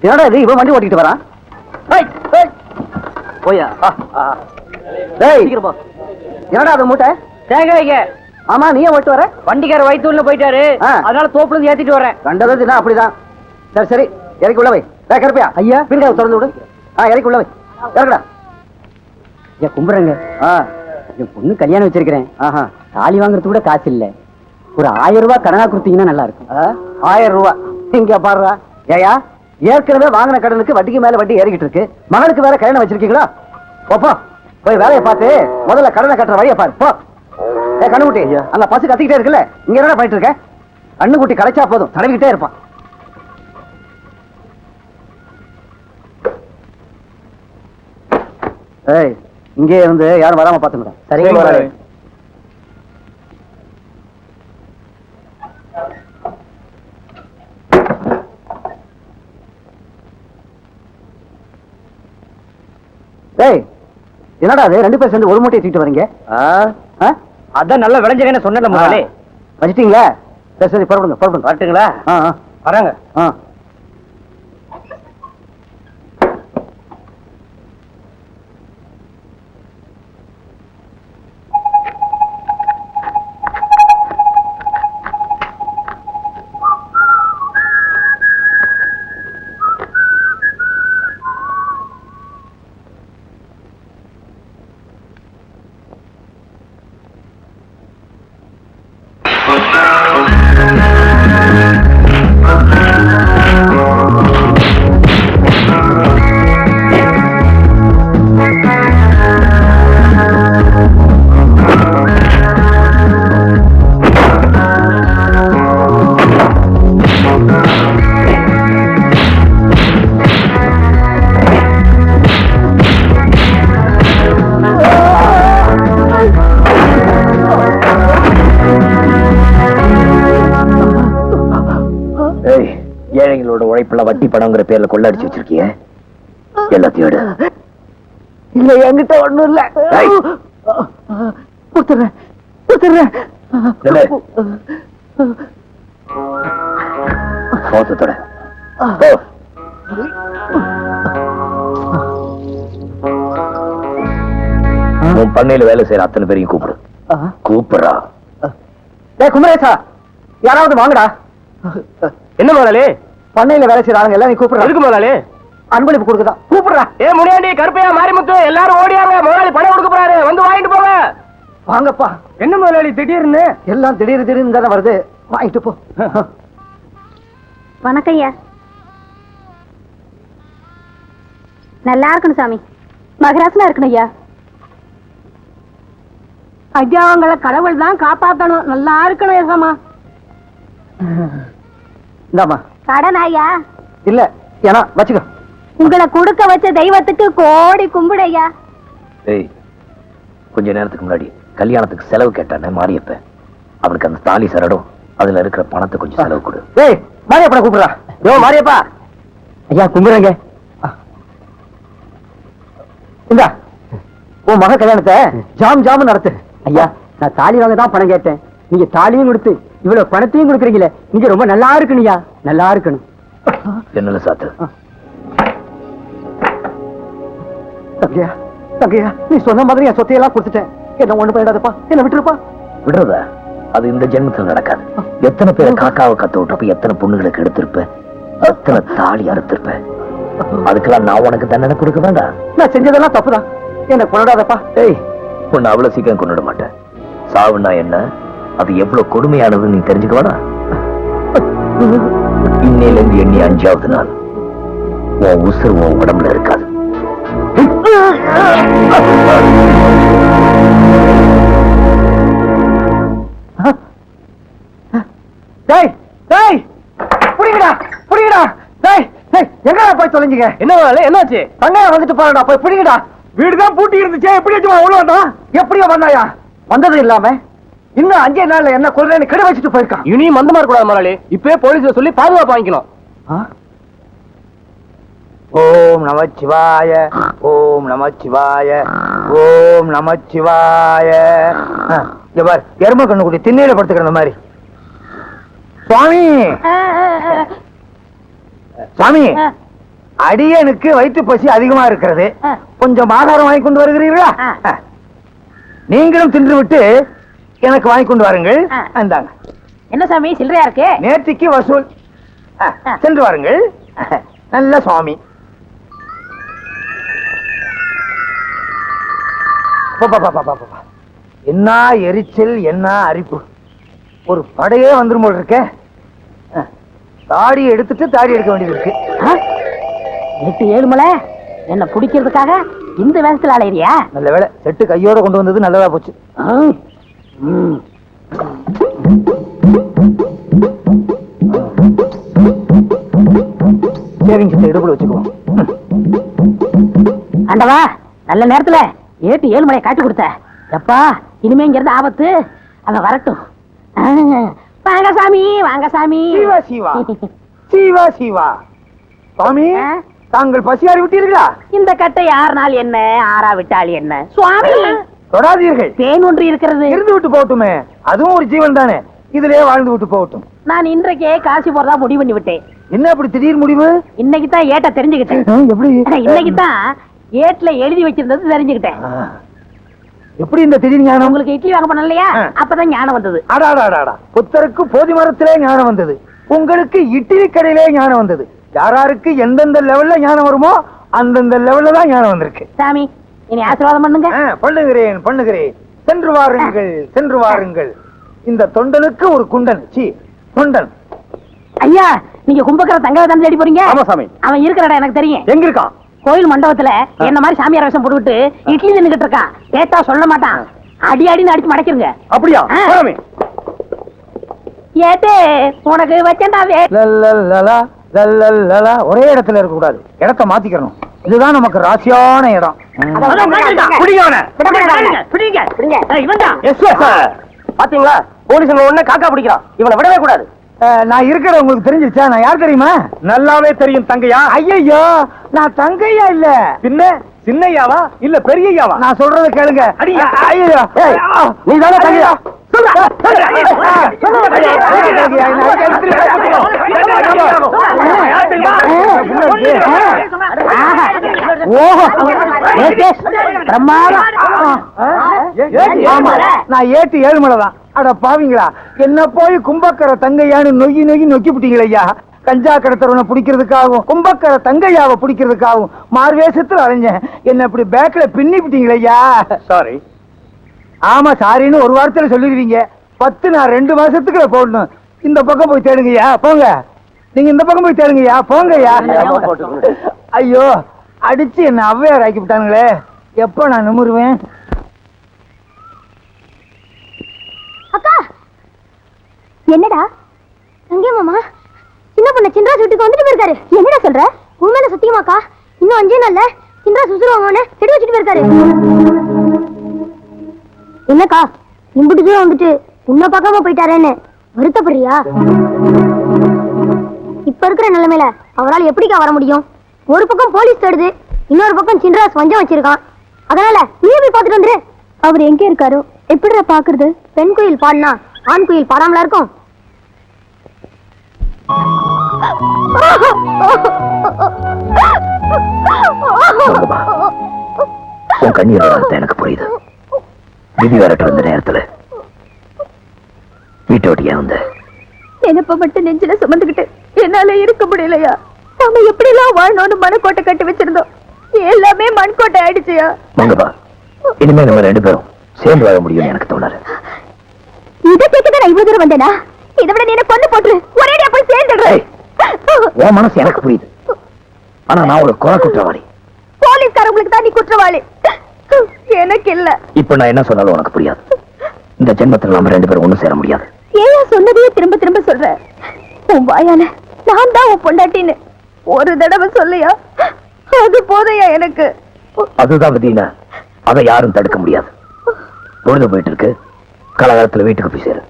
என்னடா இது இவன் வண்டி ஓட்டிட்டு வரான்? போயா என்னடா அது மூட்டை தேங்காய்ங்க. ஆமா நீயே ஓட்டு வர? வண்டிக்கார வயிற்றுல போயிட்டாரு, அதனால தோப்புல இருந்து ஏத்திட்டு வரேன். கண்டது அப்படிதான். சரி சரி இறக்கி உள்ள வை. கருப்பியா ஐயா பிரிக்க திறந்து விடு. இறக்கி உள்ள வை. இறக்குடா. ஐயா கும்பிடுறேங்க. என் பொண்ணு கல்யாணம் வச்சிருக்கிறேன். தாலி வாங்குறது கூட காசு இல்ல. ஒரு 1000 ரூபாய் கடனா கொடுத்தீங்கன்னா நல்லா இருக்கும். 1000 ரூபாய் இங்க பாடுறா. ஏயா ஏற்கனவே வாங்கின கடனுக்கு வட்டிக்கு மேல வட்டி ஏறிக்கிட்டு இருக்கு. மகளுக்கு வேற கல்யாணம் வச்சிருக்கீங்களா? போப்போ போய் வேலையை பார்த்து முதல்ல கடனை கட்டுற வழியை பாரு. போ. கண்ணுக்குட்டி அந்த பசு கத்திக்கிட்டே இருக்குல்ல, இங்க என்ன பண்ணிட்டு இருக்க? கண்ணுக்குட்டி கலைச்சா போதும் தடவிக்கிட்டே இருப்பான். ஏய் இங்கே இருந்து யாரும் வராம பாத்துங்க. சரிங்க. என்னடா அது 2 பேர் சேர்ந்து ஒரு மூட்டையை தூக்கிட்டு வரீங்க? அதான் நல்லா விளைஞ்சகன்னு சொன்னல முதலே. வச்சிட்டீங்களா? சரி சரி புறப்படுங்க. வரட்டுங்களா? வராங்க. ஏழைங்களோட உழைப்புல வட்டி பணங்கிற பேர்ல கொள்ளடிச்சு வச்சிருக்கிய எல்லாத்தையும் எடு. இல்ல என்கிட்ட ஒண்ணும் இல்ல. கொடுத்துறேன். உன் பண்ணையில வேலை செய்யற அத்தனை பேரையும் கூப்பிடுறா. குமரேசா யாராவது வாங்கடா. என்ன முதலாளி? பண்ணையில வேலை செய்யறாங்க எல்லாம் நீ கூப்பிடுற. எதுக்கு முதலாளி? அன்பளிப்பு கொடுக்குதான். கூப்பிடுறா. முனியாண்டி கருப்பையா மாரிமுத்து எல்லாரும் ஓடியாங்க. முதலாளி பணம் கொடுக்க போறாரு, வந்து வாங்கிட்டு போங்க. வாங்கப்பா. என்ன முதலாளி திடீர்னு? எல்லாம் திடீர்னு தானே வருது, வாங்கிட்டு போ. வணக்கம் ஐயா. நல்லா இருக்கணும் சாமி. மகராசனா இருக்கணும் ஐயா. ஐயா உங்களை கடவுள் தான் காப்பாத்தணும். நல்லா இருக்கணும் ஏசாமா. இந்தாமா கடன் ஐயா. இல்ல ஏன்னா வச்சுக்கோ. உங்களை கொடுக்க வச்ச தெய்வத்துக்கு கோடி கும்பிடு ஐயா. கொஞ்ச நேரத்துக்கு முன்னாடி கல்யாணத்துக்கு செலவு கேட்டானே மாரியப்ப, அவனுக்கு அந்த தாலி சரடும் அதுல இருக்கிற பணத்தை கொஞ்சம் செலவு கொடு. மாரியப்பா கூப்பிடுறா. மாரியப்பா ஐயா கும்பிடுறேங்க. இந்தா உன் மக கல்யாணத்தை ஜாம் நடத்து. ஐயா நான் தாலி வாங்க தான் பணம் கேட்டேன். நீங்க தாலியும் கொடுத்து இவ்வளவு பணத்தையும் கொடுக்குறீங்களே, நீங்க ரொம்ப நல்லா இருக்கணும்யா. நல்லா இருக்கணும். என்னல சாத்து. தங்கையா நீ சொன்ன மாதிரி என் சொத்தையெல்லாம் கொடுத்துட்டேன். என்ன ஒண்ணு பண்ணிடாதப்பா, என்ன விட்டுருப்பா. விடுறத அது இந்த ஜென்மத்தில் நடக்காது. எத்தனை பேரை காக்காவை கத்து விட்டுருப்ப, எத்தனை பொண்ணுங்களுக்கு எடுத்திருப்ப, எத்தனை தாலி அறுத்திருப்ப. அதுக்கெல்லாம் நான் உனக்கு தண்டனை கொடுக்க வேண்டாம். நான் செஞ்சதெல்லாம் தப்புதான், என்ன கொண்டாடாதப்பா. உன்னை அவ்வளவு சீக்கிரம் கொண்டுட மாட்டேன். சாவுனா என்ன, அது எவ்வளவு கொடுமையானதுன்னு நீ தெரிஞ்சுக்க வேணாம். இன்னையில இருந்து எண்ணி 5வது நாள் உன் உசுர் உன் உடம்புல இருக்காது. எங்கடா போய் தொலைஞ்சிங்க? என்ன என்னாச்சு? தங்கையா வந்துட்டு பாருடா, போய் பிடிங்கடா. வீடுதான் பூட்டி இருந்துச்சே, எப்படி உள்ள வந்தான்? எப்படியோ வந்தாயா? வந்தது இல்லாம இன்னும் 5 நாள்ல என்ன கொல்றேன்னு கெடு வச்சுட்டு போயிருக்கான். இனியும் மந்தமா இருக்கக்கூடாது முதலாளி. இப்பவே போலீஸ்ல சொல்லி பாதுகாப்பு வாங்கிக்கணும். ஓம் நமச்சிவாய, ஓம் நமச்சிவாய, ஓம் நமச்சிவாய. எரும கண்ணு குட்டி திண்ணையில படுத்துக்கிற மாதிரி சுவாமி சுவாமி, அடியனுக்கு வயிற்று பசி அதிகமா இருக்கிறது, கொஞ்சம் ஆகாரம் வாங்கி கொண்டு வருகிறீர்களா? நீங்களும் தின்று விட்டு எனக்கு வாங்கி கொண்டு வாருங்கள். அந்தாங்க. என்ன சாமி சில்லறையா இருக்கு? நேற்றுக்கு வசூல். சென்று வாருங்கள். நல்ல சுவாமி. என்ன எரிச்சல், என்ன அரிப்பு, ஒரு படையே வந்துரும் போல இருக்க. தாடி எடுத்துட்டு தாடி எடுக்க வேண்டியது இருக்கு. 8-7 மலை என்ன பிடிக்கிறதுக்காக இந்த வேகத்துல அலையிறியா? நல்ல வேளை செட்டு கையோட கொண்டு வந்தது நல்லதா போச்சு. சேவிங் செட்டை இடுப்புல வச்சுக்குவோம். ஆண்டவா, நல்ல நேரத்துல 8-7 மலையை காட்டி கொடுத்த. எப்பா, இனிமே இங்க இருந்து ஆபத்து. அவன் வரட்டும். வாங்க சாமி, வாங்க சாமி. சீவா சீவா சீவா சீவா. சுவாமி, தாங்கள் பசியாறி விட்டீர்களா? இந்த கட்டை 6 நாள் என்ன, 6 விட்டால் என்ன சுவாமி? தொடாதீர்கள். தேன் ஒன்று இருக்கிறது. இருந்து விட்டு போகட்டுமே, அதுவும் ஒரு ஜீவன் தானே, இதிலே வாழ்ந்து விட்டு போகட்டும். நான் இன்றைக்கே காசி போறதா முடிவு பண்ணி விட்டேன். என்ன அப்படி திடீர் முடிவு? இன்னைக்கு தான் ஏட்ட தெரிஞ்சுக்கிட்டேன். எப்படி? இன்னைக்கு தான் ஏட்ல எழுதி வச்சிருந்தது தெரிஞ்சுக்கிட்டேன். எப்படி இந்த திடீர் ஞானம்? உங்களுக்கு இட்லி வாங்க பண்ண இல்லையா, அப்பதான் ஞானம் வந்தது. அடாடாடாடா, புத்தருக்கு போதி மரத்திலே ஞானம் வந்தது, உங்களுக்கு இட்லி கடையிலே ஞானம் வந்தது. யாராருக்கு எந்தெந்த லெவல்ல ஞானம் வருமோ அந்தந்த லெவல்ல தான் ஞானம் வந்திருக்கு. சாமி, இனி ஆசீர்வாதம் பண்ணுங்க. பண்ணுகிறேன் பண்ணுகிறேன். சென்று வாருங்கள், சென்று வாருங்கள். இந்த தொண்டனுக்கு ஒரு குண்டன், சி தொண்டன். ஐயா, நீங்க கும்பகர தங்கவை தான் தேடி போறீங்க? ஆமா சாமி. அவன் இருக்கிற இடம் எனக்கு தெரியும். எங்க இருக்கான்? கோயில் மண்டபத்துல என்ன மாதிரி சாமியார் வேஷம் போட்டுவிட்டு இட்லி நின்னுகிட்டு இருக்கான். கேட்டா சொல்ல மாட்டான். அடி அடின்னு அடிச்சு மடக்கிருங்க. அப்படியா? சாமி, ஏட்டே உனக்கு வச்சேன்டாவே. ஒரே இடத்துல இருக்க கூடாது, இடத்தை மாத்திக்கணும். இதுதான் நமக்கு ராசியான இடம். பாத்தீங்களா, போலீஸ் உடனே காக்கா பிடிக்கிறான். இவனை விடவே கூடாது. நான் இருக்கிற உங்களுக்கு தெரிஞ்சிருச்சா? நான் யார் தெரியுமா? நல்லாவே தெரியும். தங்கையா? ஐயோ, நான் தங்கையா இல்ல, பின்ன சின்னையாவா இல்ல பெரியயாவா? நான் சொல்றத கேளுங்க. ஐயோ, நீ தானே தங்கையா? நான் ஏட்டு 7 மலை தான். அட பாவீங்களா, என்ன போய் கும்பக்கர தங்கையான்னு நொய்யி நொய்யி நொக்கி விட்டீங்களா ஐயா? கஞ்சா கடத்தரவனை பிடிக்கிறதுக்காகவும் கும்பக்கர தங்கையாவை பிடிக்கிறதுக்காகவும் மார்வேஷத்துல அலைஞ்சேன். என்ன இப்படி பேக்ல பின்னி விட்டீங்களா ஐயா? சாரி. ஆமா, சாரின்னு ஒரு வாரத்துல சொல்லிடுவீங்க. 10 நான் 2 மாசத்துக்குள்ள போடணும். இந்த பக்கம் போய் தேடுங்கய்யா, போங்க. நீங்க இந்த பக்கம் போய் தேடுங்கய்யா, போங்கய்யா. ஐயோ, அடிச்சு என்ன அவ்வையார் ஆக்கி விட்டானுங்களே. எப்ப நான் நிமிருவேன்? அக்கா, என்னடா தங்கே மாமா சின்ன பொண்ணு சின்ராஸ் வீட்டுக்கு வந்துட்டு போயிருக்காரு. என்னடா சொல்ற? உண்மையில சத்தியமாக்கா? இன்னும் 5 நாள்ல சின்ராஸ் உசுருவாங்கன்னு செடி வச்சுட்டு போயிருக்காரு. என்னக்கா, இம்புட்டு தூரம் வந்துட்டு உன்னை பார்க்காம போயிட்டாரேன்னு வருத்தப்படுறியா? இப்ப இருக்கிற நிலைமையில அவரால் எப்படிக்கா வர முடியும்? ஒரு பக்கம் போலீஸ் தேடுது, இன்னொரு பக்கம் சின்ராஸ் வஞ்சம் வச்சிருக்கான். அதனால நீ போய் பார்த்துட்டு வந்துரு. அவர் எங்க இருக்காரோ எப்படிடா பாக்குறது? பெண் குயில் பாடினா ஆண் குயில் பாடாமலா இருக்கும். உன் கண்ணீர் எனக்கு புரியுது. விதி வரட்டு வந்த நேரத்துல வீட்டை ஒட்டியா வந்த என்னப்ப மட்டும் நெஞ்சில சுமந்துக்கிட்டு என்னால இருக்க முடியலையா? நாம எப்படி எல்லாம் வாழணும்னு மனக்கோட்டை கட்டி வச்சிருந்தோம். எல்லாமே மண்கோட்டை ஆயிடுச்சியா? மங்கப்பா, இனிமே நம்ம 2 பேரும் சேர்ந்து வாழ முடியும்னு எனக்கு தோணாரு. இதை கேட்கதான் நான் இவ்வளவு தூரம் வந்தேனா? இதை விட நீ என்ன கொண்டு போட்டு ஒரேடியா போய் சேர்ந்துடுறேன். உன் மனசு எனக்கு புரியுது. ஆனா நான் ஒரு கொலை குற்றவாளி. போலீஸ்காரங்களுக்கு தான் நீ குற்றவாளி, எனக்கு இல்ல. இப்ப நான் என்ன சொன்னாலும் உனக்கு புரியாது. இந்த ஜென்மத்தில் நாம 2 பேரும் ஒண்ணு சேர முடியாது. ஏன் சொன்னதையே திரும்ப திரும்ப சொல்ற? உன் வாயால நான் தான் உன் பொண்டாட்டின்னு ஒரு தடவை சொல்லையா? அது போதையா எனக்கு? அதுதான் விதினா, அதை யாரும் தடுக்க முடியாது. பொழுது போயிட்டு இருக்கு. காலகாலத்துல வீட்டுக்கு போய் சேரு.